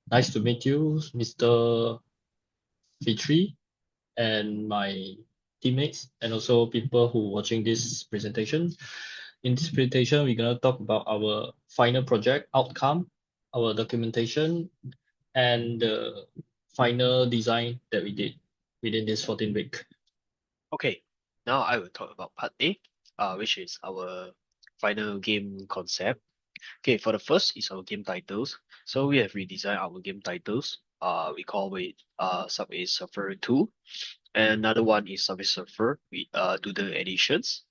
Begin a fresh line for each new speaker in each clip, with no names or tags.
Nice to meet you, Mr. Fitri, and my teammates, and also people who watching this presentation. In this presentation, we're gonna talk about our final project outcome, our documentation, and the final design that we did within this 14 week.
Okay, now I will talk about part A, which is our final game concept. Okay, for the first is our game titles. So we have redesigned our game titles. We call it Subway Surfer 2. And another one is Subway Surfer. We do the additions.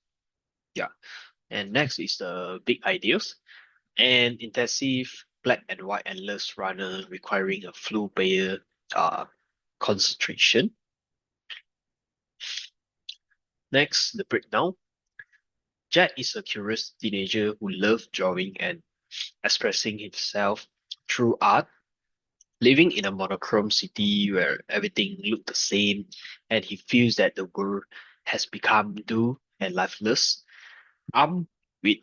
Yeah. And next is the big ideas. And intensive black and white endless runner requiring a full player concentration. Next, the breakdown. Jack is a curious teenager who loves drawing and expressing himself through art, living in a monochrome city where everything looks the same, and he feels that the world has become dull and lifeless. Armed with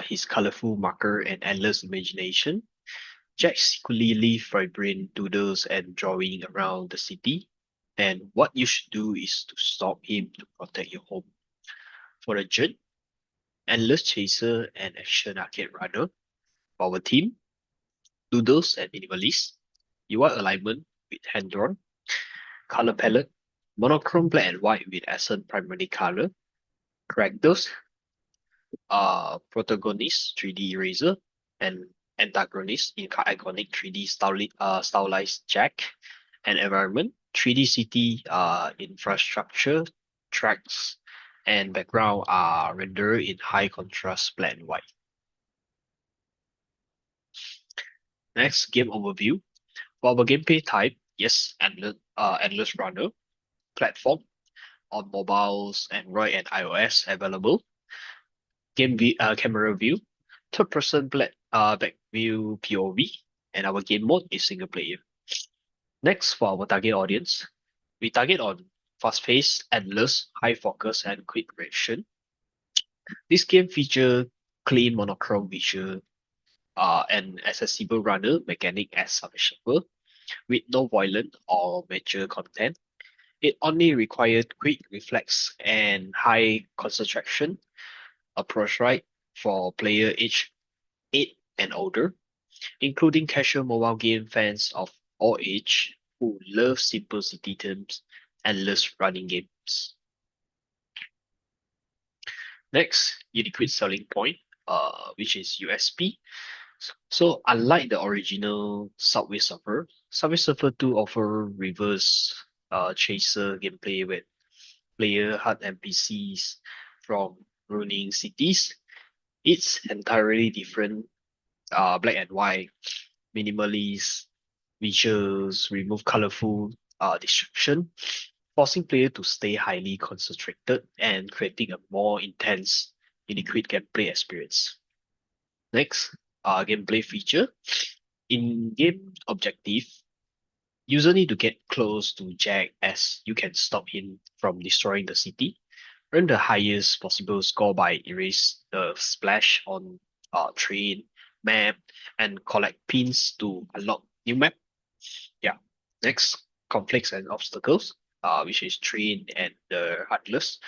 his colorful marker and endless imagination, Jack secretly leaves vibrant doodles and drawing around the city. And what you should do is to stop him to protect your home. For the judge, endless chaser and action arcade runner. For our team, doodles and minimalist. You want alignment with hand drawn. Color palette, monochrome black and white with accent primary color. Characters, protagonist 3D eraser and antagonist in iconic 3D stylized Jack. And environment, 3D city infrastructure, tracks, and background are rendered in high contrast black and white. Next, game overview. For our gameplay type, yes, endless runner, platform on mobiles, Android, and iOS available. Camera view, third person back view POV, and our game mode is single player. Next, for our target audience, we target on fast-paced, endless, high focus, and quick reaction. This game feature clean monochrome visual, and accessible runner mechanic as sufficient with no violent or mature content. It only required quick reflex and high concentration approach right for player age 8 and older, including casual mobile game fans of all age who love simple city terms and less running games. Next, unique selling point, which is USP. So unlike the original Subway Surfer 2 offer reverse chaser gameplay with player hard NPCs from ruining cities. It's entirely different, black and white, minimalist visuals, remove colorful description, forcing player to stay highly concentrated and creating a more intense, unique gameplay experience. Next, gameplay feature. In-game objective, user need to get close to Jack as you can stop him from destroying the city. Earn the highest possible score by erase the splash on train, map, and collect pins to unlock new map. Yeah. Next, conflicts and obstacles, which is train and the heartless,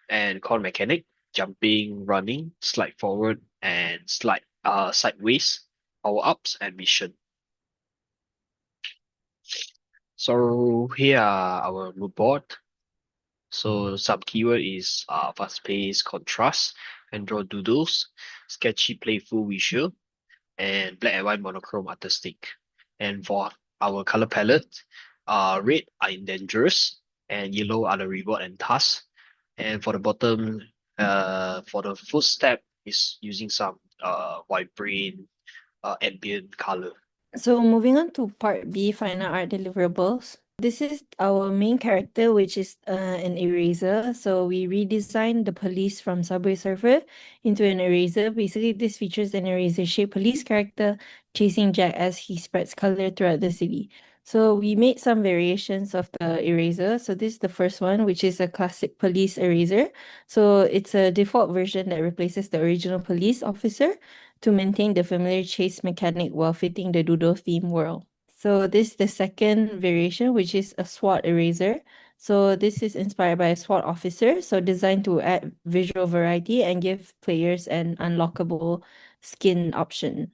and core mechanic, jumping, running, slide forward, and slide sideways, power ups, and mission. So here are our mood board. So some keyword is fast pace, contrast, and draw doodles, sketchy, playful visual, and black and white monochrome artistic. And for our color palette, red are in dangerous, and yellow are the reward and task. And for the bottom, for the footstep is using some vibrant ambient color.
So moving on to part B, final art deliverables. This is our main character, which is an eraser. So we redesigned the police from Subway Surfer into an eraser. Basically, this features an eraser-shaped police character chasing Jack as he spreads color throughout the city. So we made some variations of the eraser. So this is the first one, which is a classic police eraser. So it's a default version that replaces the original police officer. to maintain the familiar chase mechanic while fitting the doodle theme world. So this is the second variation, which is a SWAT eraser. So this is inspired by a SWAT officer, so designed to add visual variety and give players an unlockable skin option.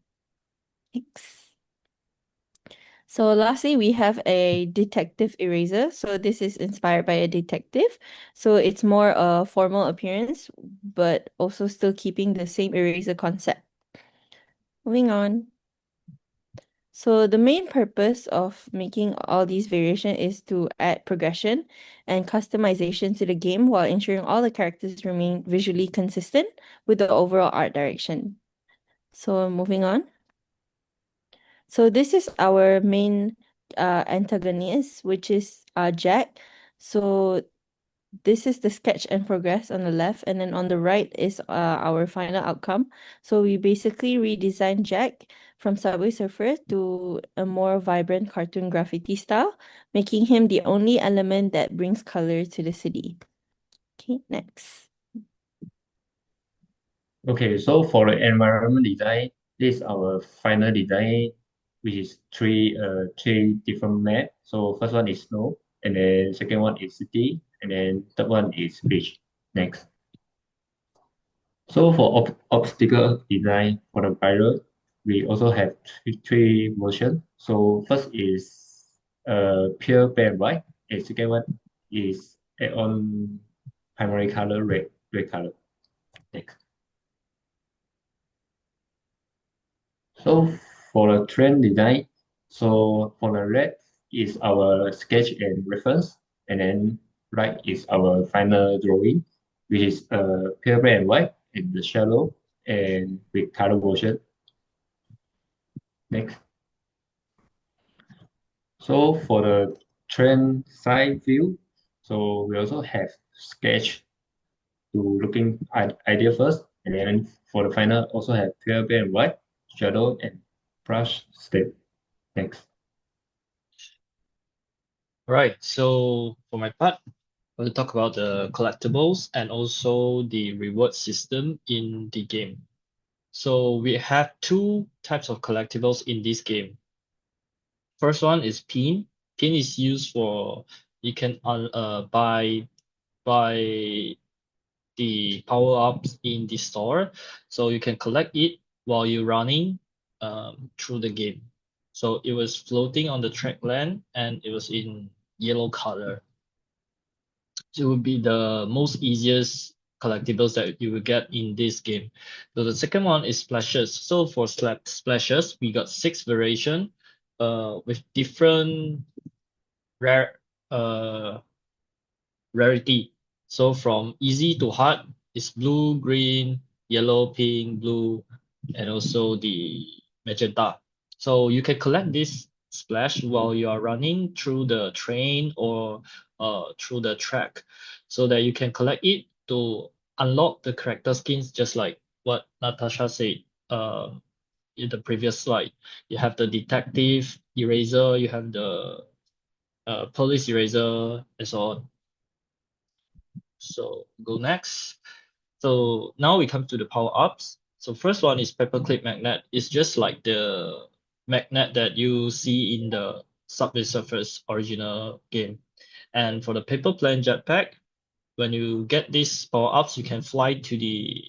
Thanks. So lastly, we have a detective eraser. So this is inspired by a detective. So it's more a formal appearance, but also still keeping the same eraser concept. Moving on. So the main purpose of making all these variations is to add progression and customization to the game while ensuring all the characters remain visually consistent with the overall art direction. So moving on. So this is our main antagonist, which is Jack. So this is the sketch and progress on the left, and then on the right is our final outcome. So we basically redesigned Jack from Subway Surfer to a more vibrant cartoon graffiti style, making him the only element that brings color to the city. Okay, next.
Okay, so for the environment design, this is our final design, which is three different map. So first one is snow, and then second one is city, and then third one is beach. Next. So for obstacle design for the pilot, we also have three versions. So first is pure black and white, and second one is add on primary color red color. Next. So for the trend design, so for the red is our sketch and reference, and then right is our final drawing, which is pure black and white in the shallow and with color version. Next. So for the trend side view, so we also have sketch to looking idea first, and then for the final also have pure black and white, shadow and brush step. Next.
Right. So for my part, I will talk about the collectibles and also the reward system in the game. So we have two types of collectibles in this game. First one is pin. Pin is used for you can buy the power ups in the store, so you can collect it while you're running through the game. So it was floating on the track land and it was in yellow color. So it would be the most easiest collectibles that you will get in this game. So the second one is splashes. So for splashes, we got six variation with different rare rarity. So from easy to hard is blue, green, yellow, pink, blue, and also the magenta. So you can collect this splash while you are running through the train or through the track, so that you can collect it to unlock the character skins, just like what Natasha said in the previous slide. You have the detective eraser, you have the police eraser, and so on. So go next. So now we come to the power ups. So first one is paperclip magnet. It's just like the magnet that you see in the Subway Surfers original game. And for the paper plane jetpack, when you get these power ups, you can fly to the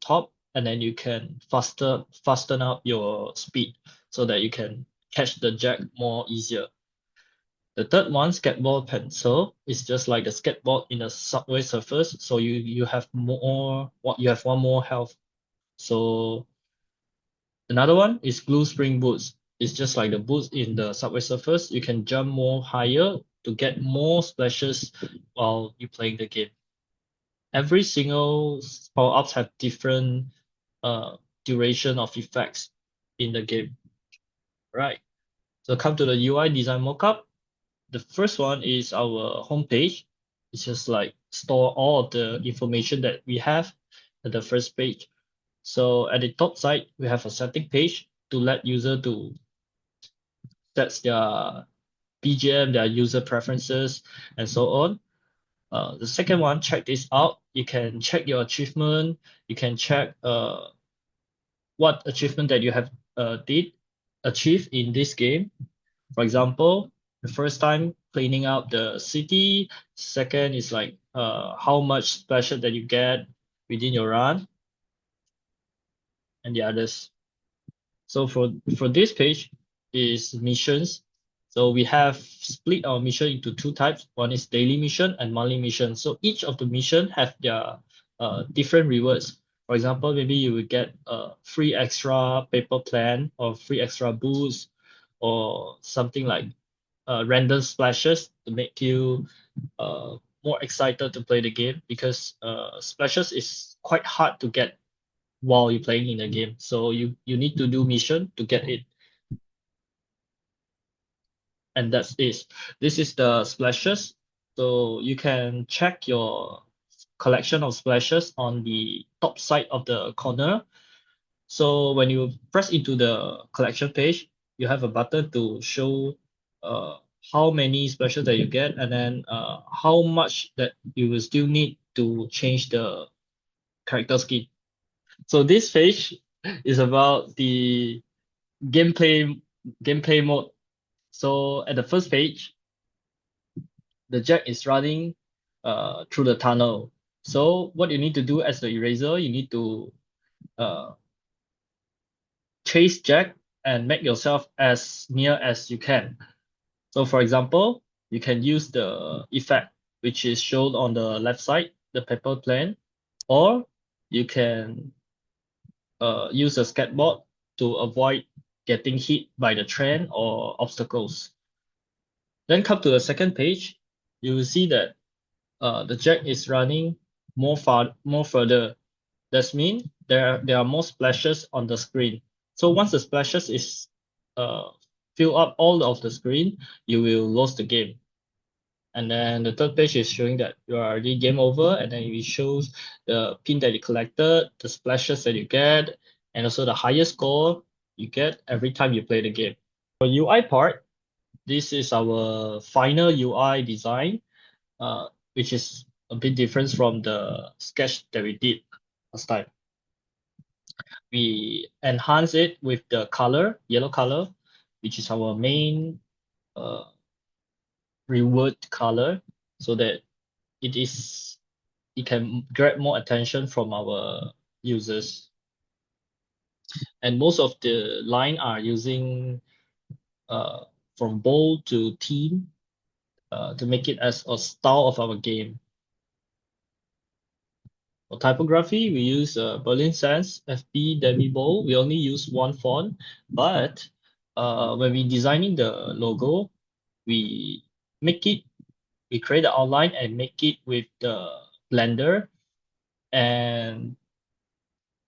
top, and then you can fasten up your speed so that you can catch the jack more easier. The third one, skateboard pencil, is just like the skateboard in a Subway Surfers. So you have one more health. So another one is glue spring boots. It's just like the boots in the Subway Surfers. You can jump more higher to get more splashes while you're playing the game. Every single power ups have different uh duration of effects in the game. Right. So come to the UI design mockup. The first one is our homepage. It's just like store all of the information that we have at the first page. So at the top side, we have a setting page to let user to set their BGM, their user preferences, and so on. The second one, check this out. You can check your achievement. You can check what achievement that you have did achieve in this game. For example, the first time cleaning out the city. Second is like how much special that you get within your run, and the others. So for this page is missions. So we have split our mission into two types. One is daily mission and monthly mission. So each of the mission have their different rewards. For example, maybe you will get a free extra paper plan or free extra boost or something like random splashes to make you more excited to play the game because splashes is quite hard to get while you're playing in the game. So you need to do mission to get it. And that's it. This is the splashes. So you can check your collection of splashes on the top side of the corner. So when you press into the collection page, you have a button to show uh, how many splashes that you get and then how much that you will still need to change the character skin. So this page is about the gameplay mode. So at the first page, the Jack is running through the tunnel. So what you need to do as the eraser, you need to uh, chase Jack and make yourself as near as you can. So for example, you can use the effect which is shown on the left side, the paper plane, or you can use a skateboard to avoid getting hit by the train or obstacles. Then come to the second page, you will see that the Jack is running more further. That means there are more splashes on the screen. So once the splashes is uh, fill up all of the screen, you will lose the game. And then the third page is showing that you are already game over, and then it shows the pin that you collected, the splashes that you get, and also the highest score you get every time you play the game. For UI part, this is our final UI design, which is a bit different from the sketch that we did last time. We enhance it with the color, yellow color, which is our main uh, reward color, so that it can grab more attention from our users. And most of the line are using from bold to team to make it as a style of our game. For typography, we use Berlin Sans FB Demi Bold. We only use one font, but when we designing the logo, we make it, we create the outline and make it with the blender and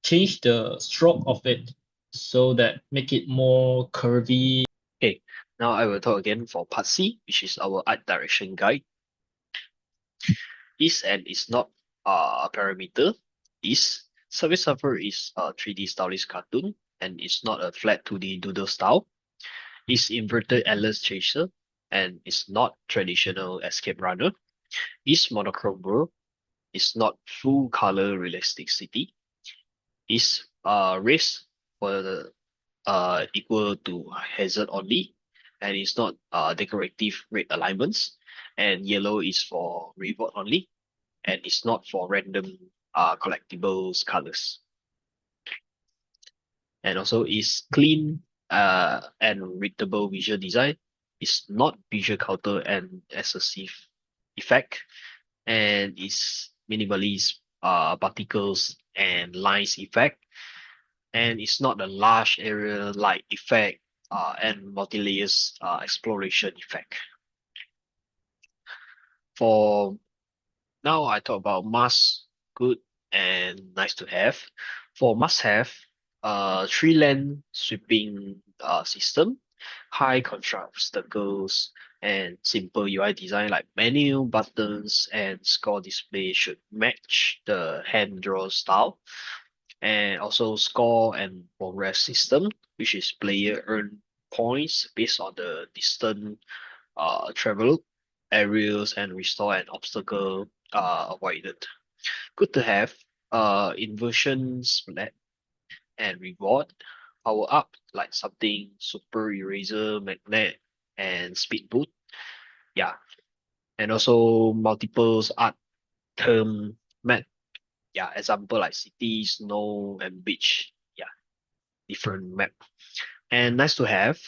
change the stroke of it so that make it more curvy.
Okay, now I will talk again for part C, which is our art direction guide. Is and is not a parameter. Is Subway Surfer is a 3D stylized cartoon and it's not a flat 2D doodle style. Is inverted endless chaser and is not traditional escape runner. Is monochrome world. Is not full color realistic city. Is race for the equal to hazard only, and it's not decorative red alignments, and yellow is for reward only, and it's not for random collectibles colors. And also is clean and readable visual design. It's not visual counter and excessive effect, and is minimalist particles and lines effect, and it's not a large area light effect and multi-layers exploration effect. For now, I talk about must, good, and nice to have. For must have, three lane sweeping system, high contrast obstacles, and simple UI design like menu, buttons, and score display should match the hand draw style. And also score and progress system, which is player earn points based on the distance traveled, areas, and restore an obstacle avoided. Good to have inversion splat and reward. Power up like something super eraser, magnet, and speed boot. Yeah, and also multiples art term map. Yeah, example like city, snow, and beach. Yeah, different map. And nice to have.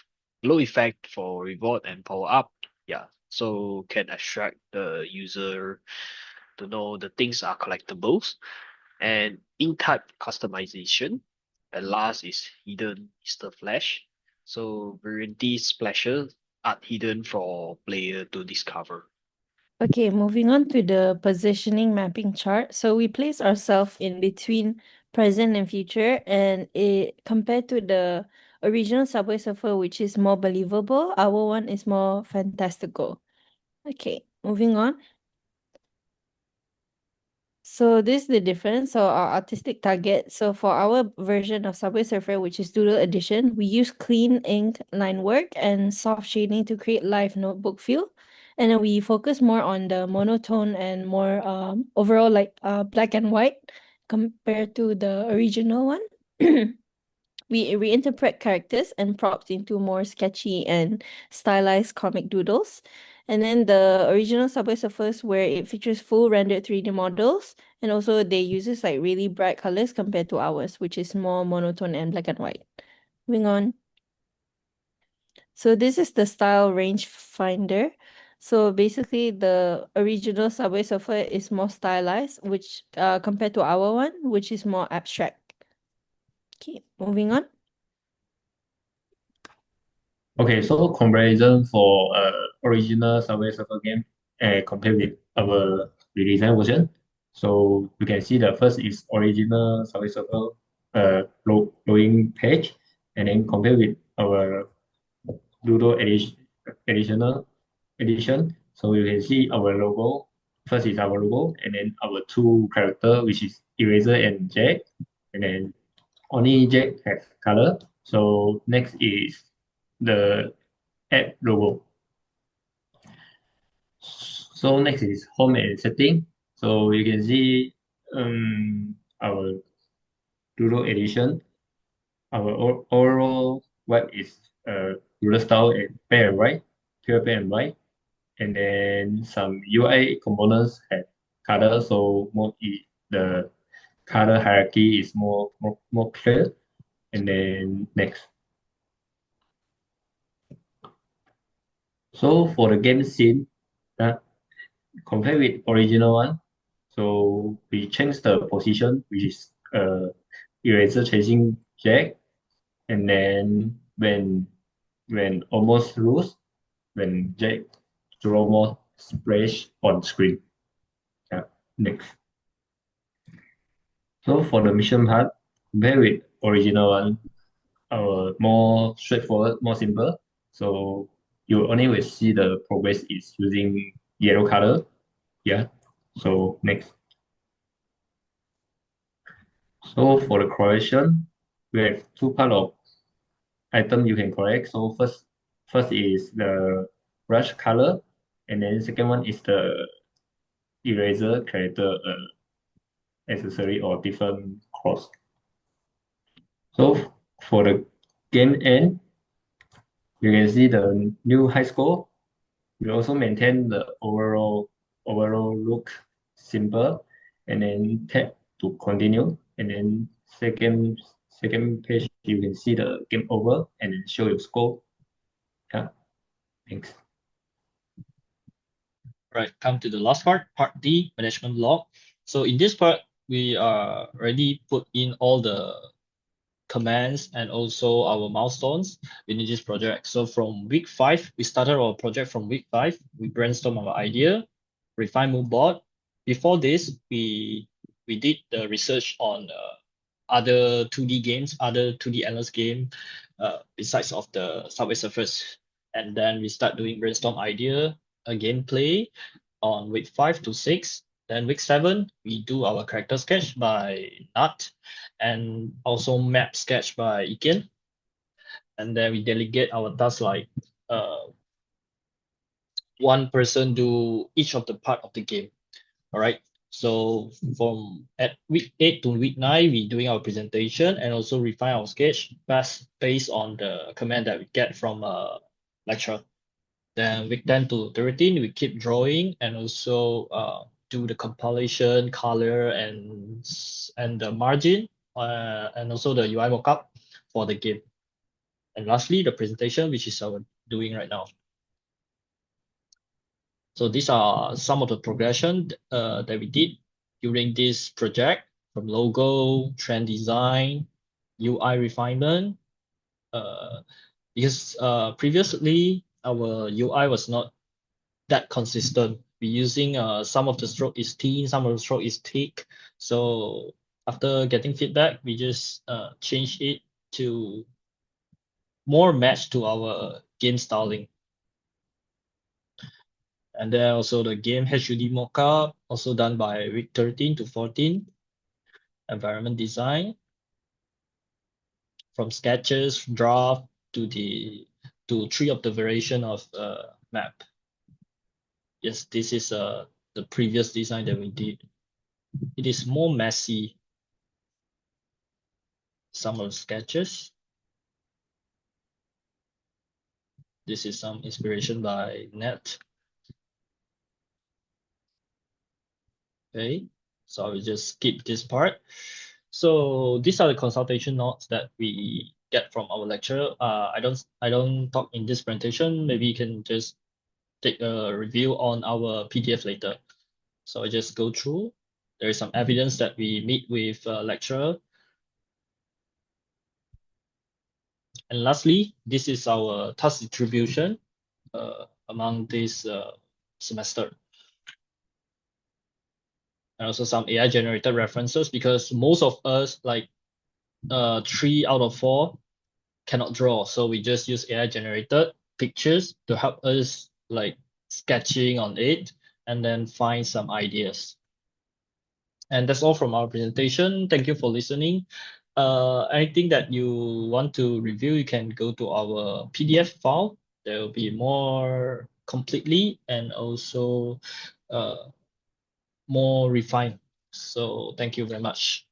Low effect for reward and power up. Yeah, so can attract the user to know the things are collectibles. And in-type customization. And last is hidden Easter flash. So variety splashes are hidden for player to discover.
Okay, moving on to the positioning mapping chart. So we place ourselves in between present and future, and it compared to the original Subway Surfer, which is more believable, our one is more fantastical. Okay, moving on. So this is the difference. So our artistic target. So for our version of Subway Surfer, which is Doodle Edition, we use clean ink line work and soft shading to create live notebook feel. And then we focus more on the monotone and more overall like black and white compared to the original one. We reinterpret characters and props into more sketchy and stylized comic doodles. And then the original Subway Surfers, where it features full rendered 3D models, and also they uses like really bright colors compared to ours, which is more monotone and black and white. Moving on. So this is the style range finder. So basically, the original Subway Surfer is more stylized, which compared to our one, which is more abstract. Okay, moving on.
Okay, so comparison for original Subway Surfer game compared with our redesigned version. So you can see the first is original Subway Surfer loading page, and then compare with our Doodle additional edition. So you can see our logo. First is our logo, and then our two character, which is Eraser and Jack, and then only Jack has color. So next is the app logo. So next is home and setting. So you can see our Doodle edition. Our overall what is Doodle style and pair and white, pure pair and white, and then some UI components have color, so the color hierarchy is more clear. And then next. So for the game scene, uh, compared with original one, so we changed the position, which is eraser chasing Jack, and then when almost lose, when Jack draw more splash on screen. Yeah, next. So for the mission part, compared with original one, more straightforward, more simple. So you only will see the progress is using yellow color. Yeah. So next. So for the correction, we have two part of item you can correct. So first is the brush color, and then second one is the eraser character accessory or different cross. So for the game end, you can see the new high score. We also maintain the overall look simple, and then tap to continue, and then second page you can see the game over and then show your score. Yeah, thanks.
Right, come to the last part D, management log. So in this part, we are already put in all the commands and also our milestones within this project. So from week 5, we started our project from week 5. We brainstorm our idea, refine mood board. Before this, we did the research on other 2D games, other 2D endless game, besides of the Subway Surfers. And then we start doing brainstorm idea, a gameplay on week 5 to 6. Then week 7, we do our character sketch by Nat and also map sketch by Iken. And then we delegate our tasks like one person do each of the part of the game. All right. So from at week 8 to week 9, we doing our presentation and also refine our sketch based on the command that we get from lecturer. Then week 10 to 13, we keep drawing and also do the compilation, color, and the margin, and also the UI mockup for the game. And lastly, the presentation, which is our doing right now. So these are some of the progression that we did during this project, from logo, trend design, UI refinement. Because previously our UI was not that consistent. We're using some of the stroke is thin, some of the stroke is thick. So after getting feedback, we just change it to more match to our game styling. And then also the game HUD mockup, also done by week 13 to 14. Environment design, from sketches, draft to three of the variation of map. Yes, this is the previous design that we did. It is more messy. Some of the sketches. This is some inspiration by Net. Okay, so I will just skip this part. So these are the consultation notes that we get from our lecturer. I don't talk in this presentation. Maybe you can just take a review on our PDF later. So I just go through. There is some evidence that we meet with lecturer. And lastly, this is our task distribution among this semester. And also some AI generated references, because most of us, like 3 out of 4 cannot draw. So we just use AI generated pictures to help us like sketching on it and then find some ideas. And that's all from our presentation. Thank you for listening. Anything that you want to review, you can go to our PDF file. There will be more completely and also more refined. So thank you very much.